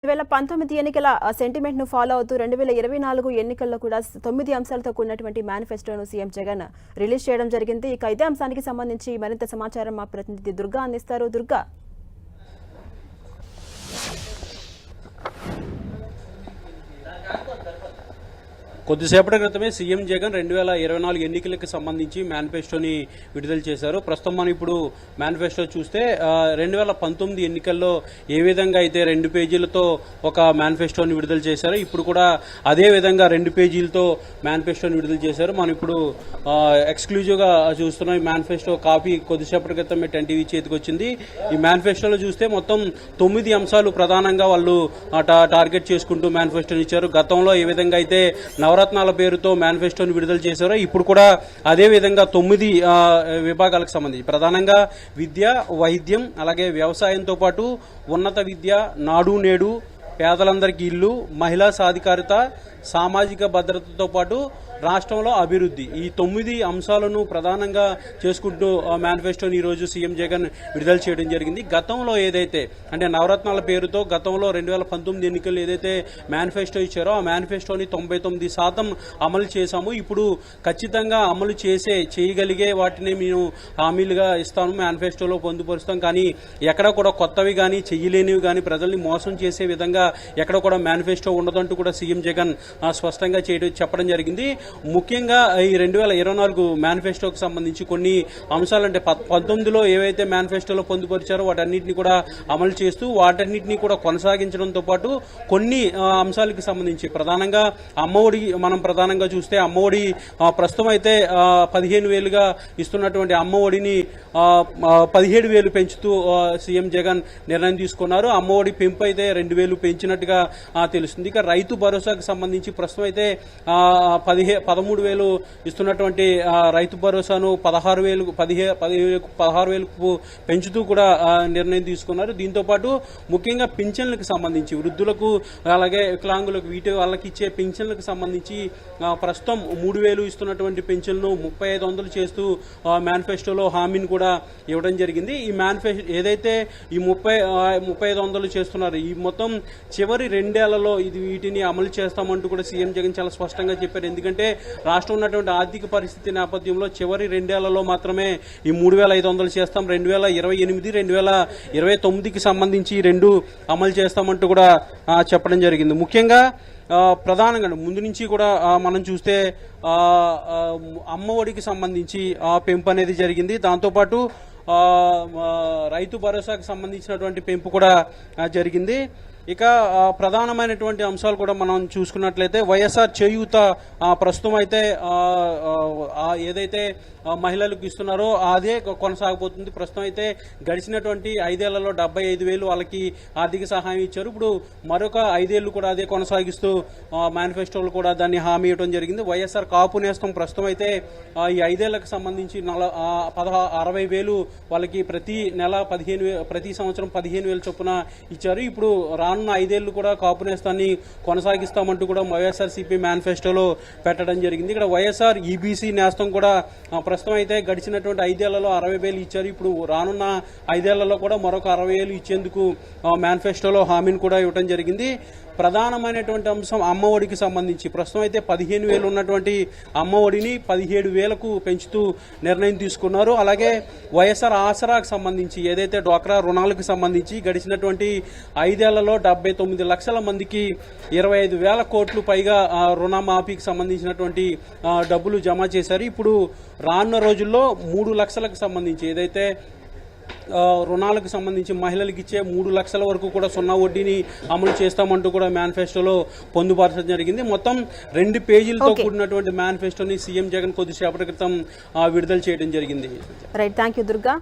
2019 ఎన్నికల సెంటిమెంట్ ను ఫాలో అవుతూ 2024 ఎన్నికల్లో కూడా 9 అంశాలతో కూడినటువంటి మేనిఫెస్టోను సీఎం జగన్ రిలీజ్ చేయడం జరిగింది. ఇక ఇదే అంశానికి సంబంధించి మరింత సమాచారం మా ప్రతినిధి దుర్గా అందిస్తారు. దుర్గా, కొద్దిసేపటి క్రితమే సీఎం జగన్ 2024 ఎన్నికలకు సంబంధించి మేనిఫెస్టోని విడుదల చేశారు. ప్రస్తుతం మనం ఇప్పుడు మేనిఫెస్టో చూస్తే 2019 ఎన్నికల్లో ఏ విధంగా అయితే 2 పేజీలతో ఒక మేనిఫెస్టోని విడుదల చేశారు, ఇప్పుడు కూడా అదే విధంగా 2 పేజీలతో మేనిఫెస్టోని విడుదల చేశారు. మనం ఇప్పుడు ఎక్స్క్లూజివ్గా చూస్తున్నాం. ఈ మేనిఫెస్టో కాపీ కొద్దిసేపటి క్రితమే 10 టీవీ చేతికి వచ్చింది. ఈ మేనిఫెస్టోలో చూస్తే మొత్తం 9 అంశాలు ప్రధానంగా వాళ్ళు టార్గెట్ చేసుకుంటూ మేనిఫెస్టోని ఇచ్చారు. గతంలో ఏ విధంగా అయితే నవరత్నాల పేరుతో మేనిఫెస్టోని విడుదల చేశారో ఇప్పుడు కూడా అదే విధంగా 9 విభాగాలకు సంబంధించి ప్రధానంగా విద్య, వైద్యం, అలాగే వ్యవసాయంతో పాటు ఉన్నత విద్య, నాడు నేడు, పేదలందరికీ ఇల్లు, మహిళా సాధికారత, సామాజిక భద్రతతో పాటు రాష్ట్రంలో అభివృద్ధి, ఈ 9 అంశాలను ప్రధానంగా చేసుకుంటూ మేనిఫెస్టోని ఈరోజు సీఎం జగన్ విడుదల చేయడం జరిగింది. గతంలో ఏదైతే అంటే నవరత్నాల పేరుతో గతంలో 2019 ఎన్నికల్లో ఏదైతే మేనిఫెస్టో ఇచ్చారో ఆ మేనిఫెస్టోని 99% అమలు చేశాము. ఇప్పుడు ఖచ్చితంగా అమలు చేయగలిగే వాటిని మేము హామీలుగా ఇస్తాము, మేనిఫెస్టోలో పొందుపరుస్తాం. కానీ ఎక్కడ కూడా కొత్తవి కానీ చెయ్యలేనివి కానీ ప్రజల్ని మోసం చేసే విధంగా ఎక్కడ కూడా మేనిఫెస్టో ఉండదంటూ కూడా సీఎం జగన్ స్పష్టంగా చెప్పడం జరిగింది. ముఖ్యంగా ఈ 2024 మేనిఫెస్టోకి సంబంధించి కొన్ని అంశాలంటే 19లో ఏవైతే మేనిఫెస్టోలో పొందుపరిచారో వాటన్నిటిని కూడా అమలు చేస్తూ వాటన్నిటిని కూడా కొనసాగించడంతో పాటు కొన్ని అంశాలకు సంబంధించి ప్రధానంగా అమ్మఒడి మనం ప్రధానంగా చూస్తే అమ్మఒడి ప్రస్తుతం అయితే 15,000గా ఇస్తున్నటువంటి అమ్మఒడిని 17,000 పెంచుతూ సీఎం జగన్ నిర్ణయం తీసుకున్నారు. అమ్మఒడి పెంపు అయితే 2,000 పెంచినట్టుగా తెలుస్తుంది. ఇక రైతు భరోసాకు సంబంధించి ప్రస్తుతం అయితే 13,000 ఇస్తున్నటువంటి రైతు భరోసాను 16,000కు పెంచుతూ కూడా నిర్ణయం తీసుకున్నారు. దీంతో పాటు ముఖ్యంగా పింఛన్లకు సంబంధించి వృద్ధులకు అలాగే వికలాంగులకు వీటి వాళ్ళకి ఇచ్చే పింఛన్లకు సంబంధించి ప్రస్తుతం 3,000 ఇస్తున్నటువంటి పింఛన్ను 3,500 చేస్తూ మేనిఫెస్టోలో హామీని కూడా ఇవ్వడం జరిగింది. ఈ మేనిఫెస్టో ఏదైతే ఈ 3,500 చేస్తున్నారు ఈ మొత్తం చివరి 2 ఏళ్లలో వీటిని అమలు చేస్తామంటూ కూడా సీఎం జగన్ చాలా స్పష్టంగా చెప్పారు. ఎందుకంటే రాష్ట్రం ఉన్నటువంటి ఆర్థిక పరిస్థితి నేపథ్యంలో చివరి 2 ఏళ్లలో మాత్రమే ఈ 3,500 చేస్తాం, 2028, 2029కి సంబంధించి 2 అమలు చేస్తామంటూ కూడా చెప్పడం జరిగింది. ముఖ్యంగా ప్రధానంగా ముందు నుంచి కూడా మనం చూస్తే అమ్మఒడికి సంబంధించి పెంపు అనేది జరిగింది. దాంతోపాటు రైతు భరోసాకు సంబంధించినటువంటి పెంపు కూడా జరిగింది. ఇక ప్రధానమైనటువంటి అంశాలు కూడా మనం చూసుకున్నట్లయితే వైఎస్ఆర్ చేయూత ప్రస్తుతం అయితే ఏదైతే మహిళలకు ఇస్తున్నారో అదే కొనసాగబోతుంది. ప్రస్తుతం అయితే గడిచినటువంటి 5 ఏళ్లలో 75,000 వాళ్ళకి ఆర్థిక సహాయం ఇచ్చారు. ఇప్పుడు మరొక 5 ఏళ్లు కూడా అదే కొనసాగిస్తూ మేనిఫెస్టోలు కూడా దాన్ని హామీ ఇవ్వడం జరిగింది. వైఎస్ఆర్ కాపు నేస్తం ప్రస్తుతం అయితే ఈ 5 ఏళ్లకు సంబంధించి 60,000 వాళ్ళకి ప్రతి నెల ప్రతి సంవత్సరం 15,000 చొప్పున ఇచ్చారు. ఇప్పుడు రానున్న 5 ఏళ్లు కూడా కాపు నేస్తాన్ని కొనసాగిస్తామంటూ కూడా వైఎస్ఆర్సీపీ మేనిఫెస్టోలో పెట్టడం జరిగింది. ఇక్కడ వైఎస్ఆర్ ఈబీసీ నేస్తం కూడా ప్రస్తుతం అయితే గడిచినటువంటి 5 ఏళ్లలో 60,000 ఇచ్చారు. ఇప్పుడు రానున్న 5 ఏళ్లలో కూడా మరొక 60,000 ఇచ్చేందుకు మేనిఫెస్టోలో హామీని కూడా ఇవ్వడం జరిగింది. ప్రధానమైనటువంటి అంశం అమ్మఒడికి సంబంధించి ప్రస్తుతం అయితే 15,000 ఉన్నటువంటి అమ్మఒడిని 17,000కు పెంచుతూ నిర్ణయం తీసుకున్నారు. అలాగే వైఎస్ఆర్ ఆసరాకు సంబంధించి ఏదైతే డ్వాక్రా రుణాలకు సంబంధించి గడిచినటువంటి 5 ఏళ్లలో 79 లక్షల మందికి 25,000 కోట్లు పైగా రుణమాఫీకి సంబంధించినటువంటి డబ్బులు జమ చేశారు. ఇప్పుడు రానున్న రోజుల్లో 3 లక్షలకు సంబంధించి ఏదైతే రుణాలకు సంబంధించి మహిళలకు ఇచ్చే 3 లక్షల వరకు కూడా 0 వడ్డీని అమలు చేస్తామంటూ కూడా మేనిఫెస్టోలో పొందుపరచడం జరిగింది. మొత్తం 2 పేజీలతో కూడినటువంటి మేనిఫెస్టోని సీఎం జగన్ కొద్దిసేపటి క్రితం విడుదల చేయడం జరిగింది. Right, thank you Durga.